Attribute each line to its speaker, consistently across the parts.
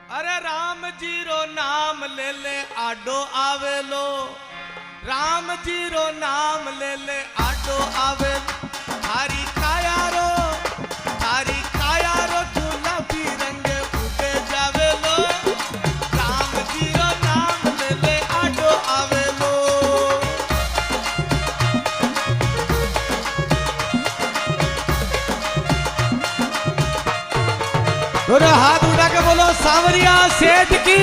Speaker 1: अरे राम जी रो नाम ले ले आडो आवेलो, राम जी रो नाम ले ले आडो आवे। थारी काया रो गुलाबी रंग उगे जावेलो, राम जी रो नाम ले ले आडो आवेलो। दोनों हाथ उठा के बोलो सांवरिया सेठ की।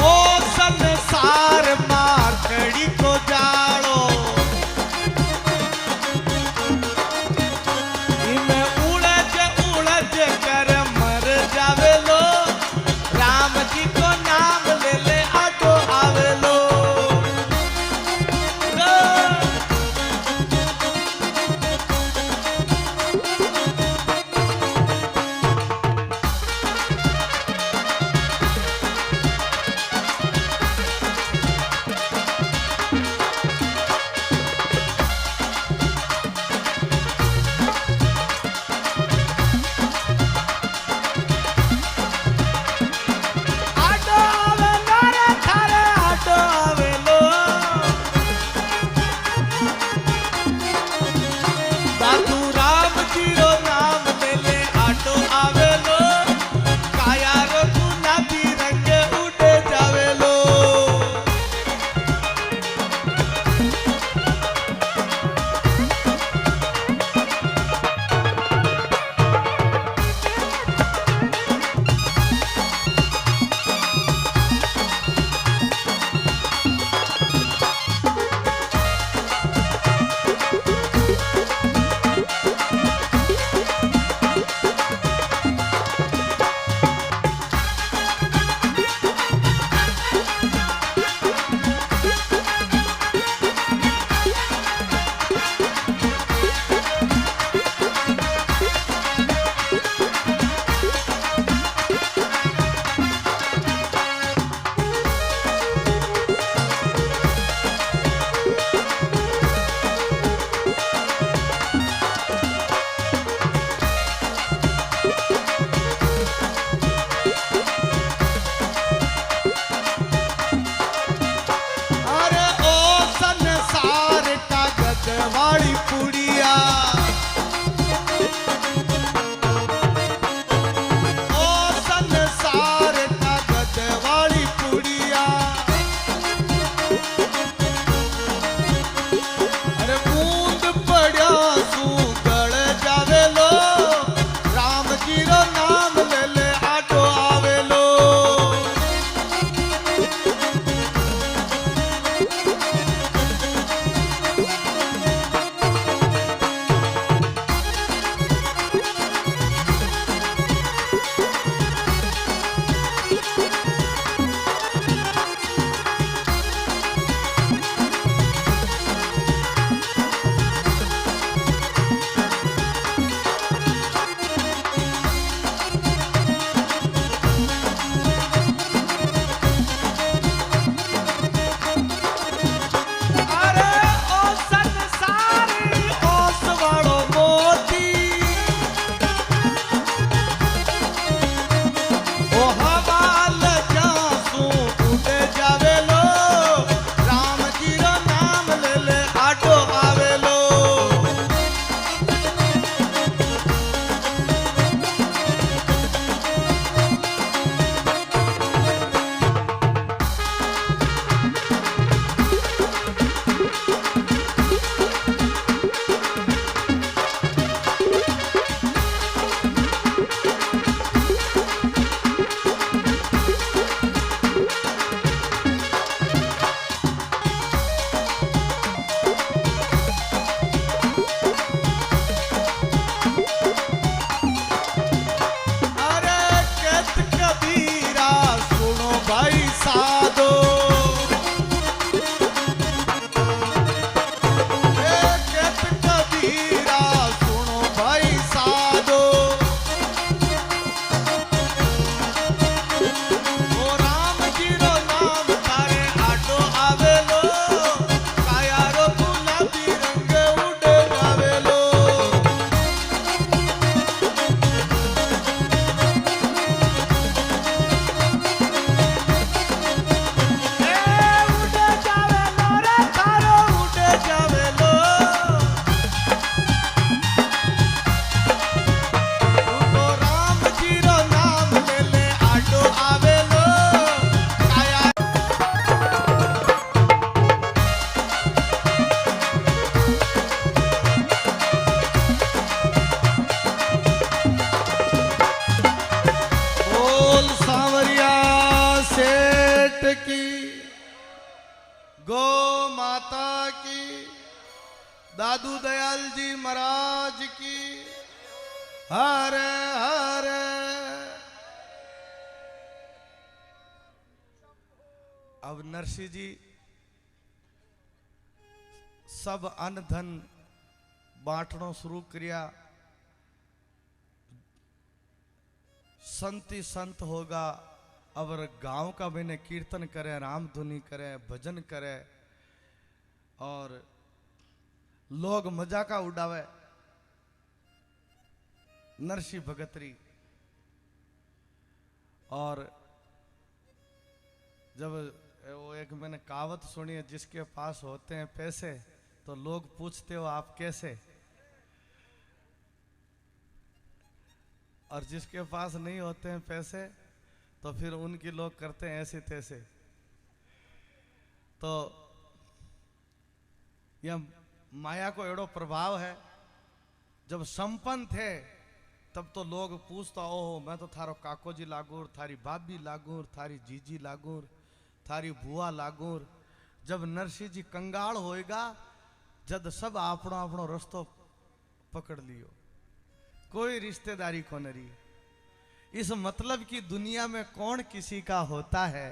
Speaker 1: ओ संसार मारकड़ी को जाड़ो, इनमें उलझ कर मर जावेलो, राम जी को नाम की, गौ माता की, दादू दयाल जी महाराज की, हरे हरे। अब नरसिंह जी सब अन्न धन बांटना शुरू किया। संत ही संत होगा। अब गांव का मैंने कीर्तन करे, राम धुनी करे, भजन करे और लोग मजाका उड़ावे। नरसिंह भगतरी और जब वो एक मैंने कहावत सुनी है, जिसके पास होते हैं पैसे तो लोग पूछते हो आप कैसे, और जिसके पास नहीं होते हैं पैसे तो फिर उनकी लोग करते हैं ऐसे तैसे। तो यह माया को एड़ो प्रभाव है। जब संपन्न थे तब तो लोग पूछता, ओहो मैं तो थारो काको जी लागूर, थारी भाभी लागूर, थारी जीजी लागूर, थारी बुआ लागूर। जब नरसिंह जी कंगाल होएगा, जद सब आपनो आपनो रस्तो पकड़ लियो, कोई रिश्तेदारी को न रही। इस मतलब की दुनिया में कौन किसी का होता है,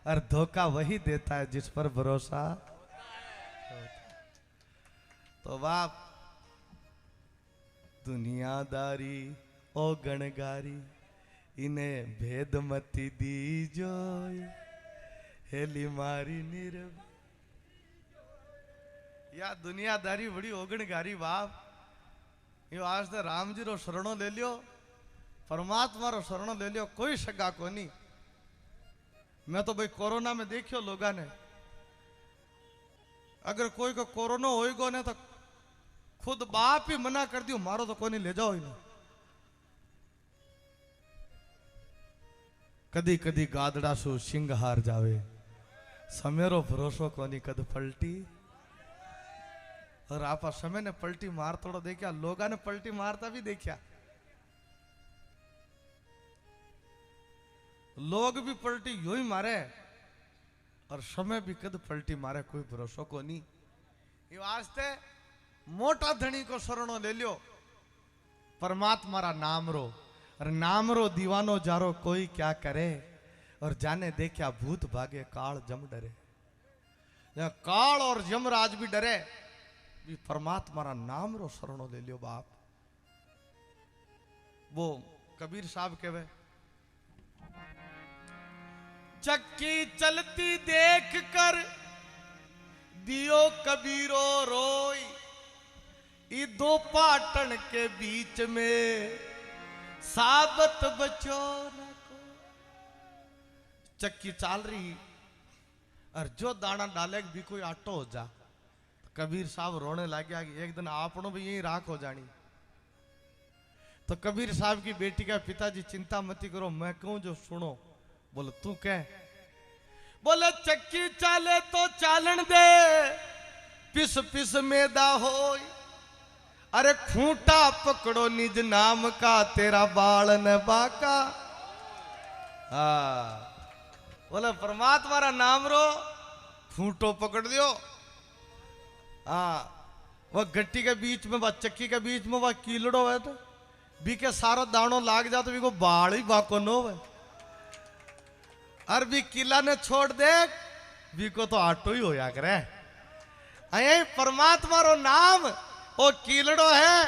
Speaker 1: और धोखा वही देता है जिस पर भरोसा होता है। तो बाप दुनियादारी ओ गणगारी, इन्हें भेद मती दीजो, हेली मारी नीरव। या दुनियादारी बड़ी ओगणगारी बाप। यो आज तो राम जी रो शरणो ले लियो, परमात्मा रो शरणो ले लियो, कोई सगा को नहीं। मैं तो भाई कोरोना में देखियो लोगा ने, अगर कोई को कोरोना होएगो ने तो खुद बाप ही मना कर दियो, मारो तो कोनी ले जाओ इन्हें। कदी कदी गादड़ा सु सिंह हार जावे, समेरो भरोसो कोनी कद पलटी। और आपा समय ने पलटी मार तोड़ो देखा, लोगा ने पलटी मारता भी देखा, लोग भी पलटी यो ही मारे और समय भी कद पलटी मारे, कोई भरोसो को नहीं। ये वास्ते मोटा धनी को शरणो ले लियो, परमात्मा रा नाम रो, और नाम रो दीवानो जारो कोई क्या करे, और जाने देखा भूत भागे काल जम डरे। काल और यमराज भी डरे, भी परमात्मा रा नाम रो शरणो ले लियो बाप। वो कबीर साहब कहवे, चक्की चलती देख कर दियो कबीरो रोई, ई दो पाटन के बीच में साबत बचो न को। चक्की चाल रही और जो दाना डाले भी कोई आटो हो जा, तो कबीर साहब रोने लग गया कि एक दिन आपनो भी यही राख हो जानी। तो कबीर साहब की बेटी का पिताजी, चिंता मती करो, मैं कहूं जो सुनो। बोले तू कह। बोले चक्की चाले तो चालन दे, पिस पिस मैदा होई, अरे खूंटा पकड़ो निज नाम का, तेरा बाल न बाका। बोले परमात्मा रा नाम रो खूंटो पकड़ दियो। वह गट्टी के बीच में, वह चक्की के बीच में वह कीलड़ो है, तो बीके सारा दानो लाग जा तो भी को बाल ही बाको नो है। और भी किला ने छोड़ दे, भी को तो आटो ही होया करे। अये परमात्मा रो नाम ओ कीलड़ो है,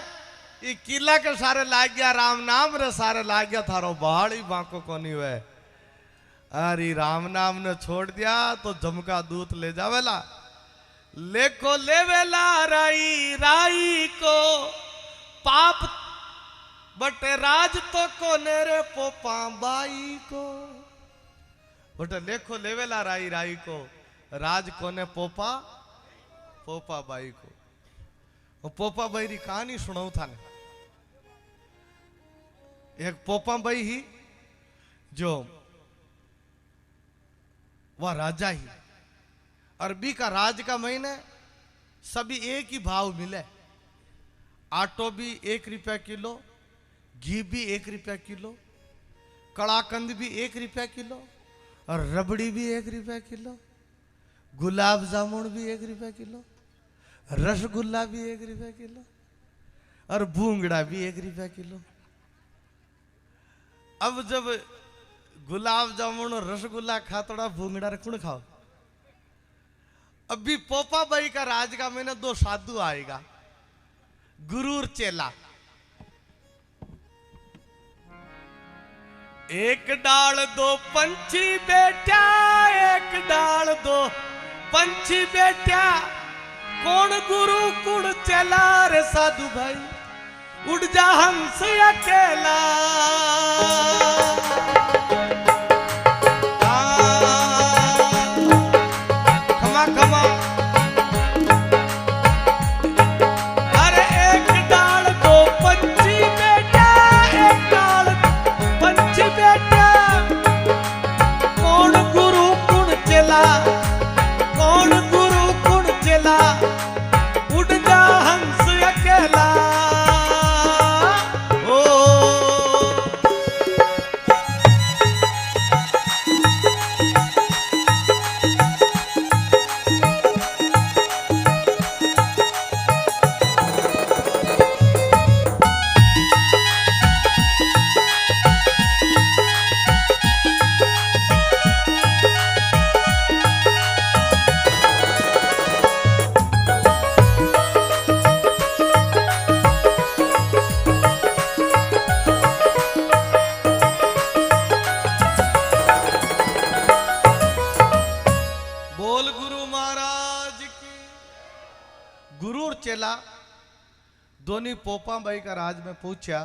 Speaker 1: ये किला के सारे लाग गया, राम नाम रे सारे लाग गया, थारो बाल ही बाको को नहीं हुए। अरे राम नाम ने छोड़ दिया तो जमका दूत ले जावेला, लेको लेवेला राई राई को, पाप बटे राज तो कोने रे पोपा बाई को। बटे लेखो लेवेला राई राई को, राज कोने पोपा पोपा बाई को। वो पोपा बाई री कहानी सुनाऊ था ने। एक पोपा बाई ही जो वह राजा ही, अरबी का राज का महीने सभी एक ही भाव मिले। आटो भी 1 रुपया किलो, घी भी 1 रुपया किलो, कड़ाकंद भी 1 रुपया किलो, और रबड़ी भी 1 रुपया किलो, गुलाब जामुन भी 1 रुपया किलो, रसगुल्ला भी 1 रुपया किलो और भूंगड़ा भी 1 रुपया किलो। अब जब गुलाब जामुन और रसगुल्ला खातोड़ा भूंगड़ा कौन खाओ? अभी पोपा भाई का राज का महीने 2 साधु आएगा, गुरु और चेला। एक डाल 2 पंछी बेटा, एक डाल 2 पंछी बेटा, कौन गुरु कौन चेला रे साधु भाई, उड़ जा हंस अकेला। खमा खमा अरे एक डाल 2 पंछी बेटा, एक डाल पंछी बेटा, कौन गुरु कौन चेला, कौन गुरु कौन चेला, उड़ जा हंस अकेला। गुरु और चेला दोनों पोपा भाई का राज में पूछा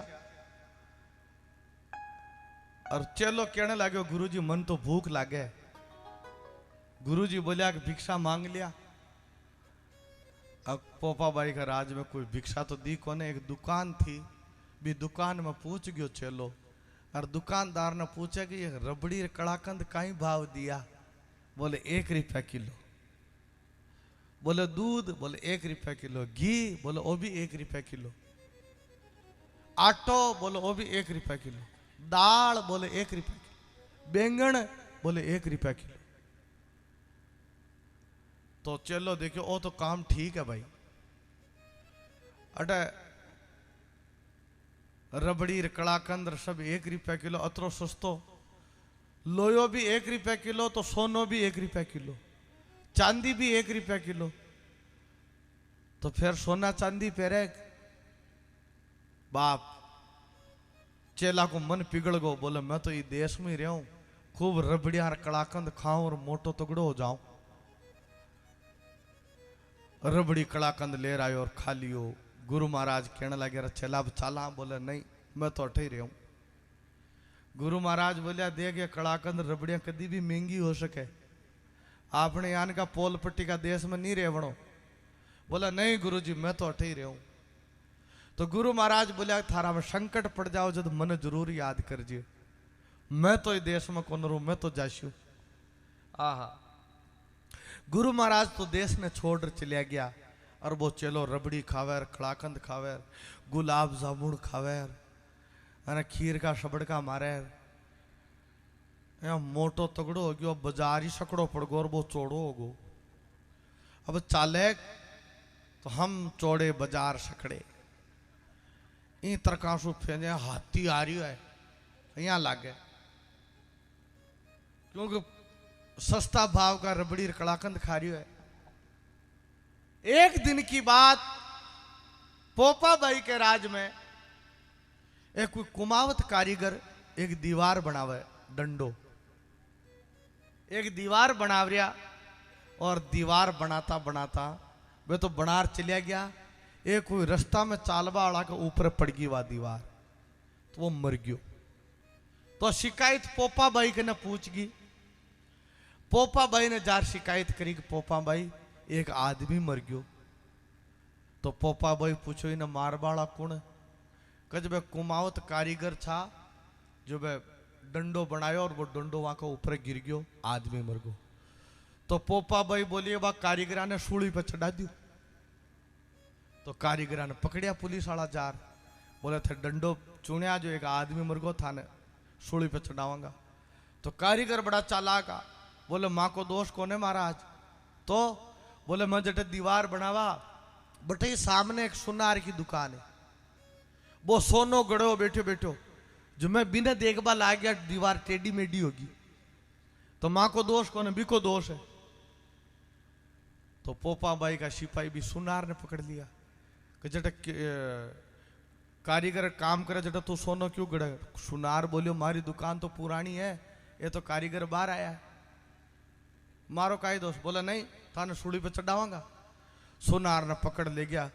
Speaker 1: और चेलो कहने लगे गुरुजी मन तो भूख लागे। गुरुजी बोलिया कि भिक्षा मांग लिया। अब पोपा भाई का राज में कोई भिक्षा तो दी कोने। एक दुकान थी, भी दुकान में पूछ गयो चेलो और दुकानदार ने पूछा कि ये रबड़ी कड़ाकंद काई भाव दिया? बोले 1 रुपया किलो। बोले दूध? बोले 1 रुपया किलो। घी? बोले वो भी 1 रुपया किलो। आटो? बोले वो भी 1 रुपया किलो। दाल? बोले 1 रुपया किलो। बैंगन? बोले 1 रुपया किलो। तो चलो देखो वो तो काम ठीक है भाई। अटे रबड़ी कड़ाकंद सब 1 रुपया किलो, अतरो सस्तो। लोयो भी 1 रुपया किलो, तो सोनो भी 1 रुपया किलो, चांदी भी 1 रुपया किलो। तो फिर सोना चांदी पहरे बाप। चेला को मन पिघल गो। बोले मैं तो ये देश में ही रहूं, खूब रबड़िया कड़ाकंद खाऊं और मोटो तगड़ो हो जाऊं। रबड़ी कड़ाकंद ले आयो और खा लियो। गुरु महाराज कहने लगे चेला अब चाला? बोले नहीं, मैं तो अठे ही रहूं। गुरु महाराज बोलिया देख ये कड़ाकंद रबड़ियां कभी भी महंगी हो सके, आपने यान का पोल पट्टी का देश में नहीं रेवणो। बोला नहीं गुरुजी मैं तो अठे ही रहूं। तो गुरु महाराज बोलिया थारा में संकट पड़ जाओ जब मन जरूर याद करजिए, मैं तो ये देश में कौन रहूं, मैं तो जाशू। आहा, गुरु महाराज तो देश ने छोड़ चलिया गया और वो चलो रबड़ी खावेर, कड़ाकंद खावेर, गुलाब जामुन खावेर, खीर का सबड़का मारे। मोटो तगड़ो हो गयो, बाजार ही सकड़ो पड़ गो और वो चौड़ो हो गो। अब चाले तो हम चौड़े बाजार सकड़े। इन तरकाशु फेंजे हाथी आ रही है यहाँ लागे, क्योंकि सस्ता भाव का रबड़ी कड़ाकंद खा रही है। एक दिन की बात, पोपा भाई के राज में एक कोई कुमावत कारीगर एक दीवार बनावे, डंडो एक दीवार बनाव रिया। और दीवार बनाता बनाता वे तो बनार चलिया गया। एक कोई रास्ता में चालवा वाला के ऊपर पड़ गई वह दीवार, तो वो मर गयो। तो शिकायत पोपा भाई के ने पूछ गई। पोपा भाई ने जार शिकायत करी कि पोपा भाई एक आदमी मर गयो। तो पोपा भाई पूछो इन्हें मारवाड़ा कौन? कज वे कुमावत कारीगर था जो वे डंडो बनायो और वो डंडो वहां के ऊपर गिर गयो, आदमी मर गयो। तो पोपा भाई बोलिए वह कारीगरा ने सूली पे चढ़ा दियो। तो कारीगरा ने पकड़िया पुलिस वाला जार, बोले थे डंडो चुनिया जो एक आदमी मर गयो था ने सूली पे चढ़ावांगा। तो कारीगर बड़ा चालाक आ, बोले माँ को दोष कौन है महाराज? तो बोले मैं जटे दीवार बनावा बटे सामने एक सुनार की दुकान है, वो सोनो गड़ो बैठो बैठो, जो मैं बिना देखभाल आ गया दीवार टेढ़ी मेढ़ी होगी, तो माँ को दोष कौन है? बिको दोष है। तो पोपा बाई का सिपाही भी सुनार ने पकड़ लिया कि जटे कारीगर काम करे, जटे तू सोनो क्यों गड़े? सुनार बोलियो मारी दुकान तो पुरानी है, ये तो कारीगर बाहर आया है, मारो काई दोष? बोला नहीं, थाने सूली पे चढ़ावांगा। सुनार ने पकड़ ले गया।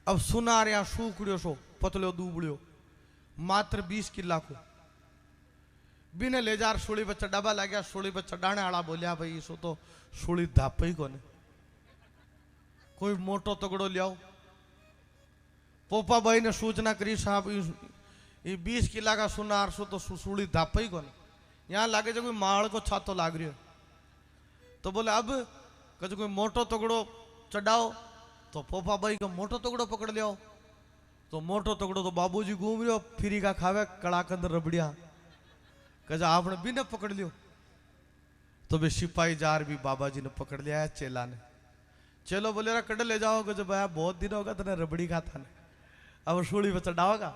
Speaker 1: अब सुनार यहाँ सूखड़ियो सो पतलो दूबड़ियो मात्र 20 किला को बिने ले जार सूली पे चढ़ावा लग गया। सूली पे चढ़ाने वाला बोलिया भाई इसो तो सूली धाप ही कोने, कोई मोटो तगड़ो लियाओ। पोपा भाई ने सूचना करी साहब ये 20 किला का सुनार सो तो सूली धाप ही कोने, यहाँ लागे जो कोई माल को छातो लाग रही है। तो बोले अब कभी कोई मोटो तगड़ो चढ़ाओ, तो पोपा भाई को मोटो तगड़ो पकड़ लियो। तो मोटो तगड़ो तो बाबूजी घूम रहे हो फिरी का खावे कड़ाकंद रबड़िया, कजा आपने भी ने पकड़ लियो। तो वे सिपाही जार भी बाबा जी ने पकड़ लिया है चेला ने। चलो बोले कड़ ले जाओ, जब बहुत दिन होगा तेने रबड़ी खाता ने, अब सूली पे चढ़ाओगा।